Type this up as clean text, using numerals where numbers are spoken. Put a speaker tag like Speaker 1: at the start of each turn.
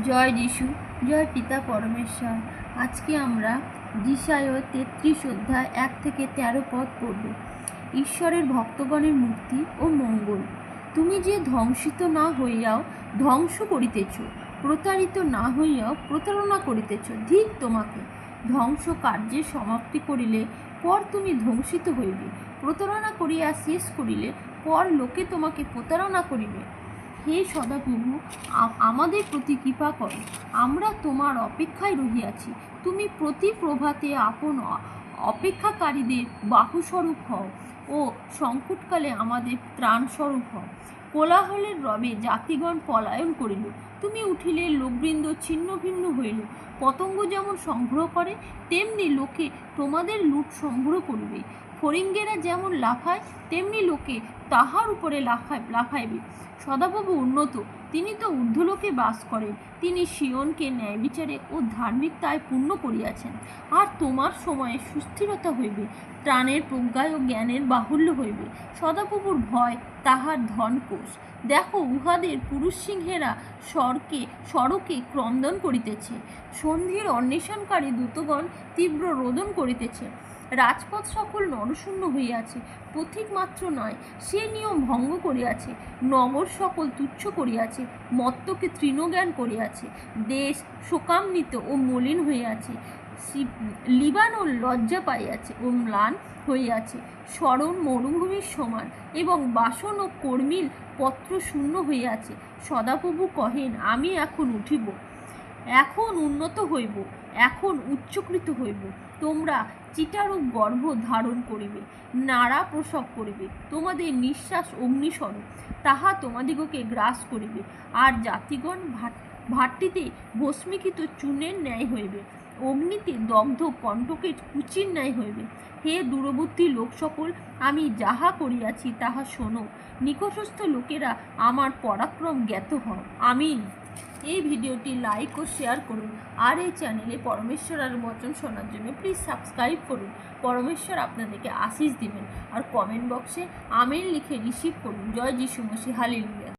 Speaker 1: জয় যিশু, জয় পিতা পরমেশ্বর। আজকে আমরা যিশায় 33 অধ্যায় 1 থেকে 13 পদ পড়ব। ঈশ্বরের ভক্তগণের মুক্তি ও মঙ্গল। তুমি যে ধ্বংসিত না হইয়াও ধ্বংস করিতেছ, প্রতারিত না হইয়াও প্রতারণা করিতেছ। ঠিক তোমাকে ধ্বংস কার্যের সমাপ্তি করিলে পর তুমি ধ্বংসিত হইবে, প্রতারণা করিয়া শেষ করিলে পর লোকে তোমাকে প্রতারণা করিবে। হে সদাপ্রভু, আমাদের প্রতি কৃপা করো, আমরা তোমার অপেক্ষায় রহিয়াছি। তুমি প্রতি প্রভাতে আপন অপেক্ষাকারীদের বাহুস্বরূপ হও ও সংকটকালে আমাদের ত্রাণস্বরূপ হও। কোলাহলের রবে জাতিগণ পলায়ন করিল, তুমি উঠিলে লোকবৃন্দ ছিন্ন ভিন্ন হইল। পতঙ্গ যেমন সংগ্রহ করে, তেমনি লোকে তোমাদের লুট সংগ্রহ করিবে। ফড়িঙ্গেরা যেমন লাফায়, তেমনি লোকে তাহার উপরে লাফাইবে। সদাপ্রভু উন্নত, তিনি তো ঊর্ধ্বলোকে বাস করেন। তিনি সিয়নকে ন্যায় বিচারে ও ধার্মিকতায় পূর্ণ করিয়াছেন। আর তোমার সময়ে সুস্থিরতা হইবে, ত্রাণের প্রজ্ঞায় ও জ্ঞানের বাহুল্য হইবে। সদাপ্রভুর ভয় তাহার ধনকোষ। দেখো, উহাদের পুরুষ সিংহেরা সড়কে ক্রন্দন করিতেছে। সন্ধির অন্বেষণকারী দূতগণ তীব্র রোদন করিতেছে। রাজপথ সকল নরশূন্য হইয়াছে, পথিক মাত্র নয়, সে নিয়ম ভঙ্গ করিয়াছে। নগর সকল তুচ্ছ করিয়াছে, মত্তকে তৃণজ্ঞান করিয়াছে। দেশ শোকান্বিত ও মলিন হইয়াছে। লিবানন লজ্জা পাইয়াছে ও ম্লান হইয়াছে। স্মরণ মরুভূমির সমান এবং বাসন ও কর্মীর পত্র শূন্য হইয়াছে। সদাপ্রভু কহেন, আমি এখন উঠিব, এখন উন্নত হইব, এখন উচ্চকৃত হইব। তোমরা চিটারূপ গর্ভ ধারণ করিবে, নাড়া প্রসব করিবে। তোমাদের নিঃশ্বাস অগ্নিস্বরূপ, তাহা তোমাদিগকে গ্রাস করিবে। আর জাতিগণ ভাট্টিতে ভস্মীকৃত চূর্ণের ন্যায় হইবে, অগ্নিতে দগ্ধ কণ্টকের কুচির ন্যায় হইবে। হে দূরবর্তী লোক সকল, আমি যাহা করিয়াছি তাহা শোনো। নিকটস্থ লোকেরা আমার পরাক্রম জ্ঞাত হও। আমিন। এই ভিডিওটি লাইক ও শেয়ার করুন। আর এই চ্যানেলে পরমেশ্বরের বচন শোনার জন্য প্লিজ সাবস্ক্রাইব করুন। পরমেশ্বর আপনাদেরকে আশীষ দিবেন। আর কমেন্ট বক্সে আমিন লিখে রিসিভ করুন। জয় যিশু মসিহ, হালেলুয়া।